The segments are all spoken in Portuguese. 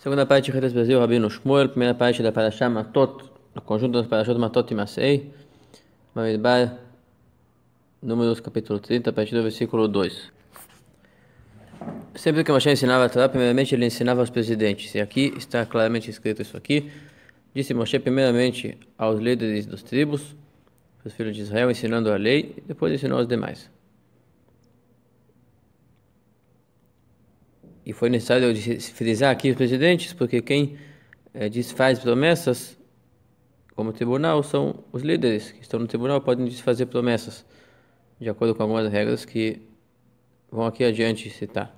Segunda parte de Redes Brasil, Rabino Shmuel. Primeira parte da Parashá Matot, o conjunto das Parashot Matot e Masei. Bamidbar, Números capítulo 30, a partir do versículo 2. Sempre que Moshe ensinava a Torá, primeiramente ele ensinava aos presidentes. E aqui está claramente escrito isso aqui. Disse Moshe primeiramente aos líderes das tribos, os filhos de Israel, ensinando a lei, e depois ensinou aos demais. E foi necessário frisar aqui os presidentes, porque quem desfaz promessas, como tribunal, são os líderes que estão no tribunal, podem desfazer promessas, de acordo com algumas regras que vão aqui adiante citar.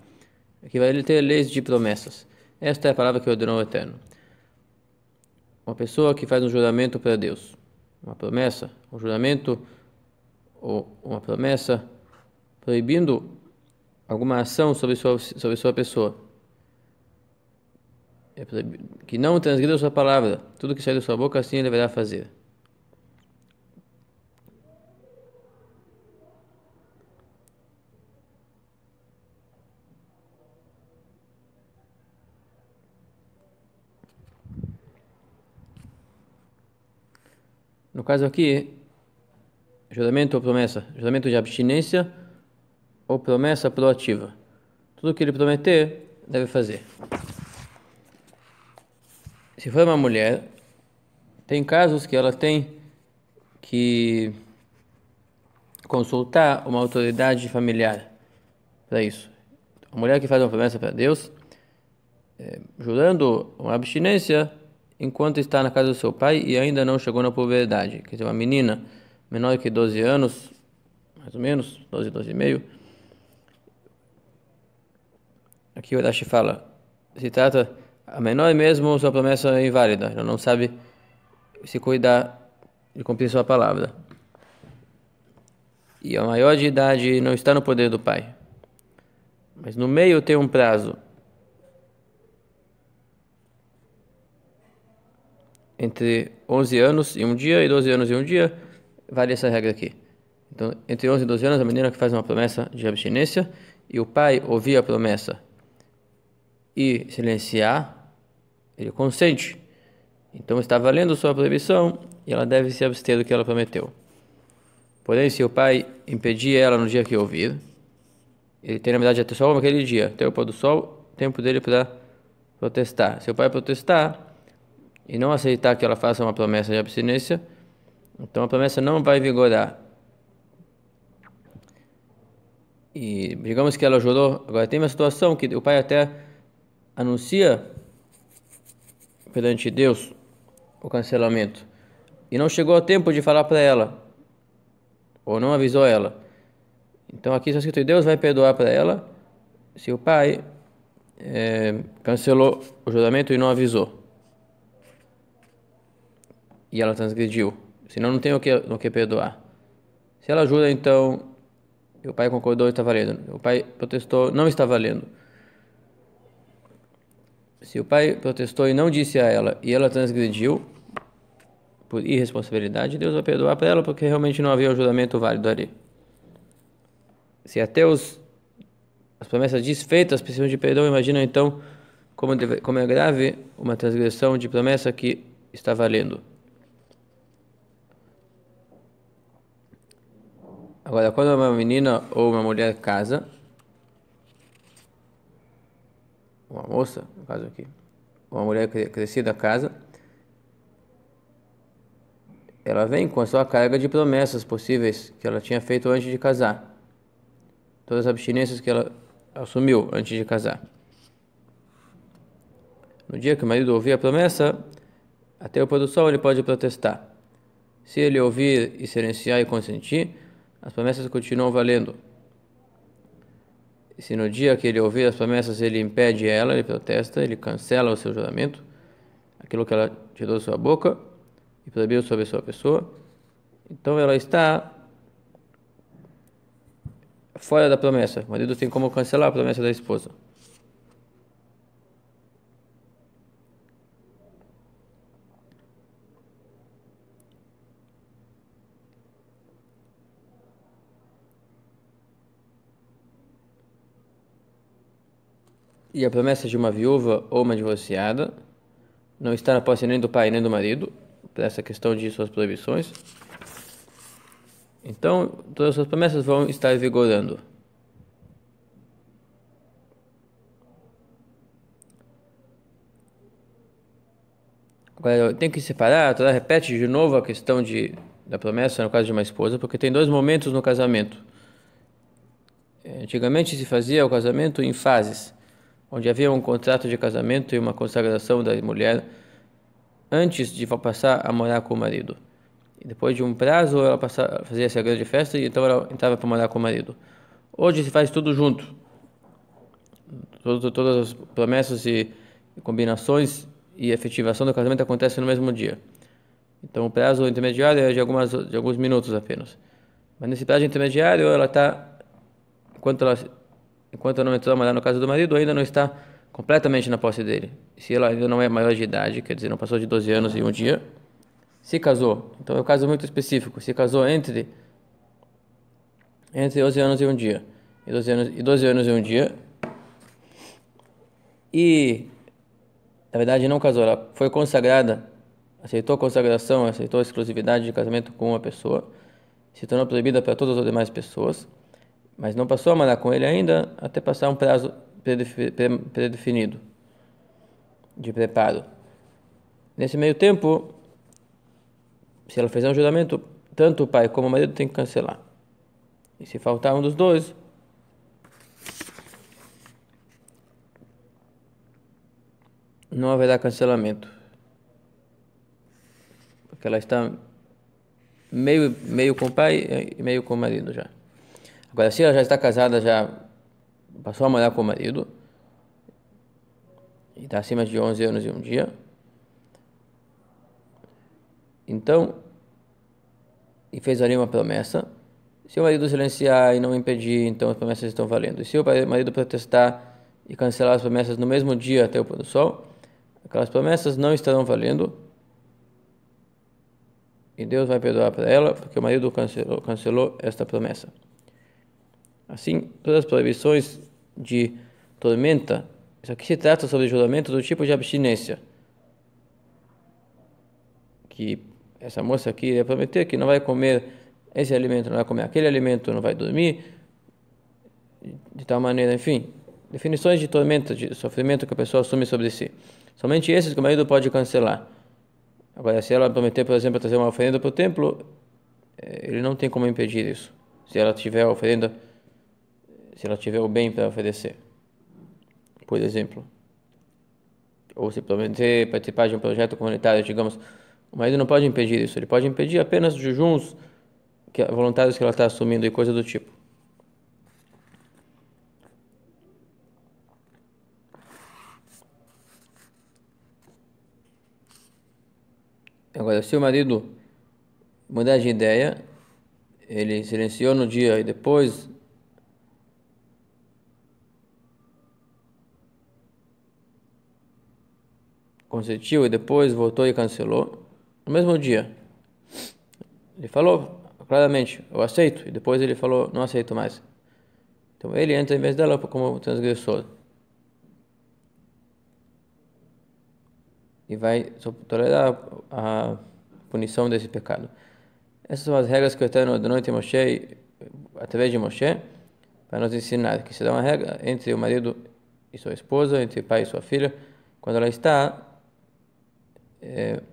Aqui vai ele ter leis de promessas. Esta é a palavra que ordenou o Eterno. Uma pessoa que faz um juramento para Deus, uma promessa, um juramento ou uma promessa proibindo alguma ação sobre sua pessoa, que não transgrida a sua palavra, tudo que sai da sua boca assim ele deverá fazer. No caso aqui, juramento ou promessa, juramento de abstinência ou promessa proativa. Tudo que ele prometer, deve fazer. Se for uma mulher, tem casos que ela tem que consultar uma autoridade familiar para isso. A mulher que faz uma promessa para Deus, jurando uma abstinência enquanto está na casa do seu pai e ainda não chegou na puberdade. Quer dizer, uma menina menor que 12 anos, mais ou menos, 12 e meio. Aqui o Rashi fala, se trata, a menor mesmo, sua promessa é inválida, ela não sabe se cuidar de cumprir sua palavra. E a maior de idade não está no poder do pai. Mas no meio tem um prazo entre 11 anos e um dia e 12 anos e um dia, vale essa regra aqui. Então, entre 11 e 12 anos, a menina que faz uma promessa de abstinência e o pai ouvir a promessa e silenciar, ele consente. Então, está valendo sua proibição e ela deve se abster do que ela prometeu. Porém, se o pai impedir ela no dia que ouvir, ele tem, na verdade, até só aquele dia, até o pôr do sol, tempo dele para protestar. Se o pai protestar e não aceitar que ela faça uma promessa de abstinência, então a promessa não vai vigorar. E digamos que ela jurou. Agora tem uma situação que o pai até anuncia perante Deus o cancelamento e não chegou a tempo de falar para ela, ou não avisou ela. Então aqui está escrito que Deus vai perdoar para ela se o pai cancelou o juramento e não avisou. E ela transgrediu. Senão não tem o que perdoar. Se ela jura, então, e o pai concordou, está valendo. O pai protestou, não está valendo. Se o pai protestou e não disse a ela, e ela transgrediu, por irresponsabilidade, Deus vai perdoar para ela, porque realmente não havia um juramento válido ali. Se até as promessas desfeitas precisam de perdão, imagina então como é grave uma transgressão de promessa que está valendo. Agora, quando uma menina ou uma mulher casa, uma moça, no caso aqui, uma mulher crescida casa, ela vem com a sua carga de promessas possíveis que ela tinha feito antes de casar. Todas as abstinências que ela assumiu antes de casar. No dia que o marido ouvir a promessa, até o pôr do sol ele pode protestar. Se ele ouvir e silenciar e consentir, as promessas continuam valendo. E se no dia que ele ouvir as promessas ele impede ela, ele protesta, ele cancela o seu juramento, aquilo que ela tirou da sua boca e proibiu sobre a sua pessoa, então ela está fora da promessa. O marido tem como cancelar a promessa da esposa. e a promessa de uma viúva ou uma divorciada não está na posse nem do pai nem do marido, por essa questão de suas proibições. Então, todas as suas promessas vão estar vigorando. Agora, eu tenho que separar, a Torá repete de novo a questão da promessa no caso de uma esposa, porque tem dois momentos no casamento. Antigamente se fazia o casamento em fases, onde havia um contrato de casamento e uma consagração da mulher antes de passar a morar com o marido. E depois de um prazo, ela fazia essa grande festa e então ela entrava para morar com o marido. Hoje se faz tudo junto. Todas as promessas e combinações e efetivação do casamento acontecem no mesmo dia. Então o prazo intermediário é de alguns minutos apenas. Mas nesse prazo intermediário, ela está, enquanto ela não entrou a morar no casa do marido, ainda não está completamente na posse dele. Se ela ainda não é maior de idade, quer dizer, não passou de 12 anos e um dia, se casou. Então é um caso muito específico. Se casou entre 11 anos e um dia. E 12 anos e um dia. E, na verdade, não casou. Ela foi consagrada, aceitou a consagração, aceitou a exclusividade de casamento com uma pessoa. Se tornou proibida para todas as demais pessoas. Mas não passou a morar com ele ainda até passar um prazo predefinido de preparo. Nesse meio tempo, se ela fizer um juramento, tanto o pai como o marido tem que cancelar. E se faltar um dos dois, não haverá cancelamento. Porque ela está meio com o pai e meio com o marido já. Agora, se ela já está casada, já passou a morar com o marido, e está acima de 11 anos e um dia, então, e fez ali uma promessa, se o marido silenciar e não impedir, então as promessas estão valendo. E se o marido protestar e cancelar as promessas no mesmo dia até o pôr do sol, aquelas promessas não estarão valendo e Deus vai perdoar para ela, porque o marido cancelou esta promessa. Assim, todas as proibições de tormenta, isso aqui se trata sobre juramento do tipo de abstinência, que essa moça aqui ia prometer que não vai comer esse alimento, não vai comer aquele alimento, não vai dormir, de tal maneira, enfim, definições de tormenta, de sofrimento que a pessoa assume sobre si. Somente esses que o marido pode cancelar. Agora, se ela prometer, por exemplo, trazer uma oferenda para o templo, ele não tem como impedir isso. Se ela tiver a oferenda, se ela tiver o bem para oferecer, por exemplo. Ou se prometer participar de um projeto comunitário, digamos, o marido não pode impedir isso. Ele pode impedir apenas jejuns voluntários que ela está assumindo e coisa do tipo. Agora, se o marido mudar de ideia, ele silenciou no dia e depois consentiu e depois voltou e cancelou, no mesmo dia, ele falou claramente, eu aceito, e depois ele falou, não aceito mais. Então ele entra em vez dela como transgressor. E vai tolerar a punição desse pecado. Essas são as regras que o Eterno ordenou entre Moshe, através de Moshe, para nos ensinar que se dá uma regra entre o marido e sua esposa, entre o pai e sua filha, quando ela está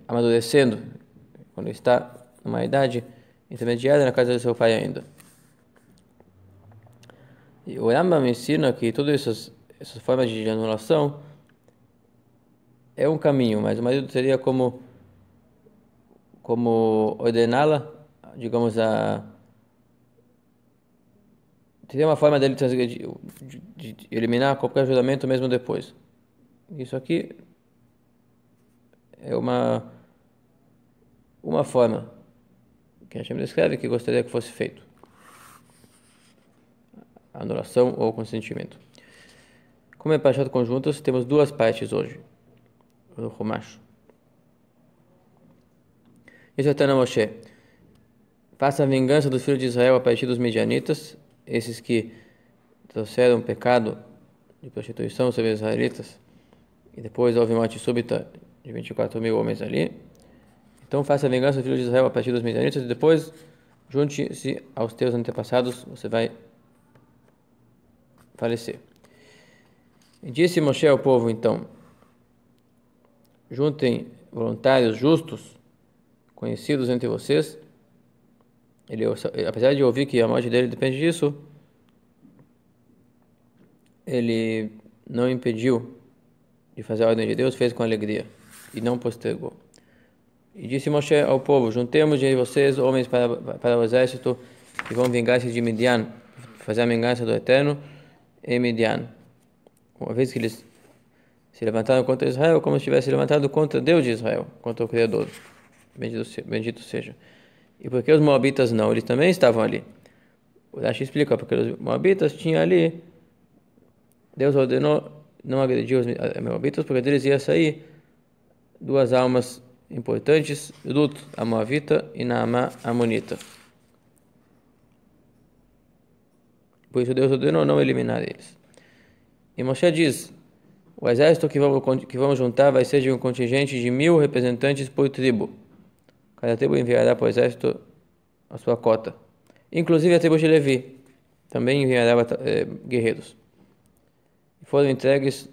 amadurecendo, quando está numa idade intermediária na casa do seu pai ainda. E o Rambam ensina que todas essas formas de anulação é um caminho, mas o marido teria como ordená-la, digamos, teria uma forma dele de eliminar qualquer juramento mesmo depois. Isso aqui é uma forma que a Hashem descreve que gostaria que fosse feito. A anulação ou o consentimento. Como é Parashat Conjuntos, temos duas partes hoje. O Chumash. Isso é Tana Moshe. Faça a vingança dos filhos de Israel a partir dos midianitas, esses que trouxeram pecado de prostituição sobre os israelitas, e depois houve morte súbita de 24.000 homens ali. Então faça a vingança do filho de Israel a partir dos midianitas, e depois junte-se aos teus antepassados, você vai falecer. E disse Moshe ao povo, então, juntem voluntários justos, conhecidos entre vocês. Ele, apesar de ouvir que a morte dele depende disso, ele não impediu de fazer a ordem de Deus, fez com alegria e não postergou. E disse Moshe ao povo, juntemos de vocês homens para o exército que vão vingar-se de Midian, fazer a vingança do Eterno em Midian. Uma vez que eles se levantaram contra Israel, como se tivessem levantado contra Deus de Israel, contra o Criador. Bendito seja. E por que os moabitas não? Eles também estavam ali. O Rashi explica, porque os moabitas tinham ali, Deus ordenou não agredir os moabitas, porque deles ia sair duas almas importantes, Lut, a moabita, e Naamá, a amonita. Por isso Deus ordenou não eliminar eles. E Moshe diz, o exército que vamos juntar vai ser de um contingente de 1.000 representantes por tribo. Cada tribo enviará para o exército a sua cota. Inclusive a tribo de Levi também enviará guerreiros. Foram entregues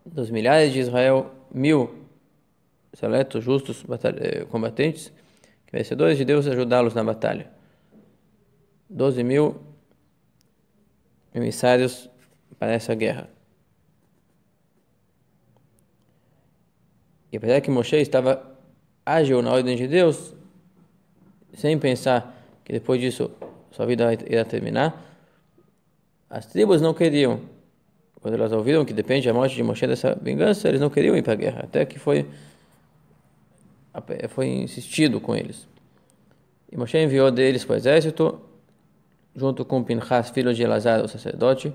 dos milhares de Israel 1.000 seletos, justos, combatentes, vencedores de Deus, ajudá-los na batalha. 12.000 emissários para essa guerra. E apesar que Moshe estava ágil na ordem de Deus, sem pensar que depois disso sua vida irá terminar, as tribos não queriam. Quando elas ouviram que depende a morte de Moshe dessa vingança, eles não queriam ir para a guerra, até que foi insistido com eles. E Moshe enviou deles para o exército, junto com Pinchas, filho de Elazar, o sacerdote,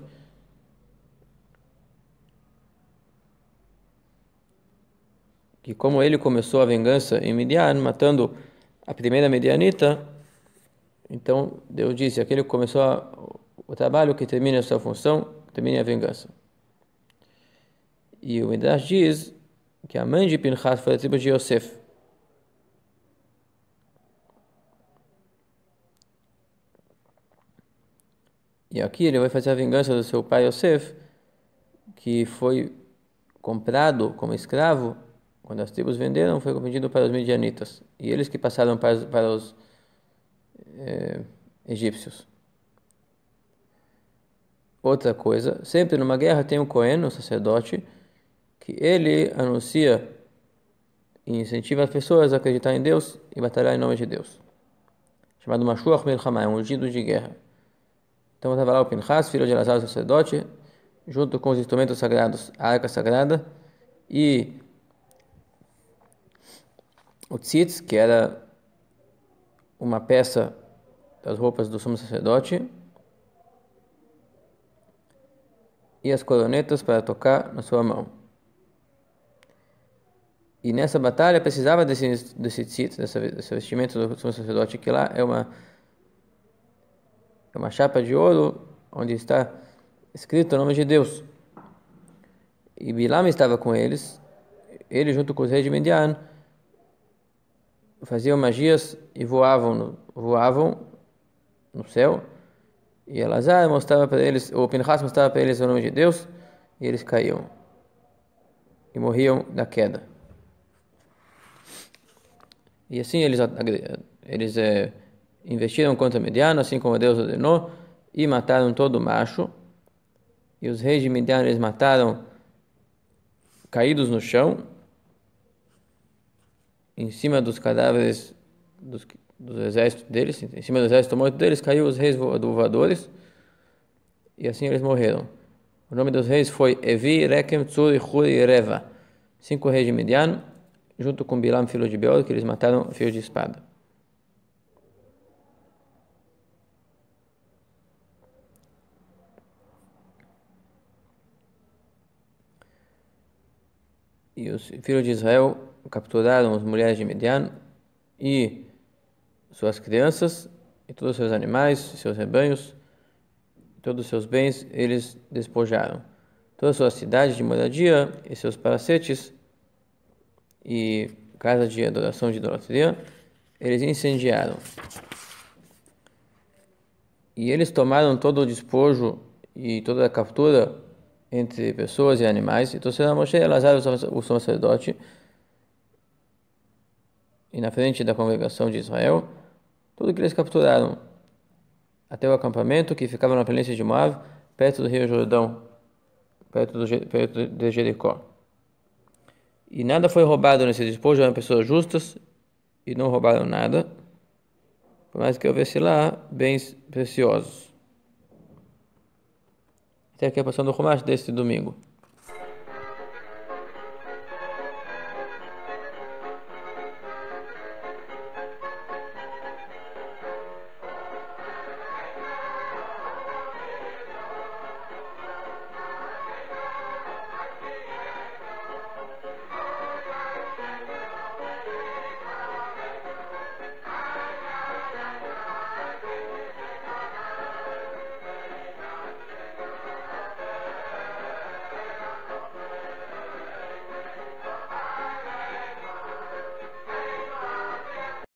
que como ele começou a vingança em Midian, matando a primeira midianita, então Deus disse, aquele que começou o trabalho, que termine a sua função, termine a vingança. E o Midrash diz que a mãe de Pinchas foi a tribo de Yosef. E aqui ele vai fazer a vingança do seu pai Yosef, que foi comprado como escravo, quando as tribos venderam, foi vendido para os midianitas. E eles que passaram para os egípcios. Outra coisa, sempre numa guerra tem um Cohen, um sacerdote, que ele anuncia e incentiva as pessoas a acreditar em Deus e batalhar em nome de Deus. Chamado Mashuach Milchama, um ungido de guerra. Então estava lá o Pinchas, filho de Elazar, o sacerdote, junto com os instrumentos sagrados, a arca sagrada e o tzitz, que era uma peça das roupas do sumo sacerdote, e as coronetas para tocar na sua mão. E nessa batalha precisava desse tzitz, desse vestimento do sumo sacerdote, que lá é uma chapa de ouro onde está escrito o nome de Deus. E Bilam estava com eles, ele junto com os reis de Midian, faziam magias e voavam no céu. E Elazar mostrava para eles, o Pinchas mostrava para eles o nome de Deus, e eles caíam e morriam da queda. E assim eles investiram contra Midian, assim como Deus ordenou, e mataram todo macho. E os reis de Midian eles mataram caídos no chão, em cima dos cadáveres dos exércitos deles, em cima do exército morto deles, caiu os reis voadores, e assim eles morreram. O nome dos reis foi Evi, Rekem, Tzur, Huri e Reva, 5 reis de Midian, junto com Bilam, filho de Beor, que eles mataram a fio de espada. E os filhos de Israel capturaram as mulheres de Midian e suas crianças e todos os seus animais, seus rebanhos, todos os seus bens eles despojaram. Toda a sua cidade de moradia e seus palacetes e casa de adoração de idolatria, eles incendiaram. E eles tomaram todo o despojo e toda a captura entre pessoas e animais, e trouxeram a Moshe e Elazar, o sacerdote, e na frente da congregação de Israel, tudo que eles capturaram, até o acampamento que ficava na planície de Moab, perto do rio Jordão, perto de Jericó. E nada foi roubado nesse despojo, eram pessoas justas e não roubaram nada, por mais que houvesse lá bens preciosos. Até aqui a passando do Rumash deste domingo.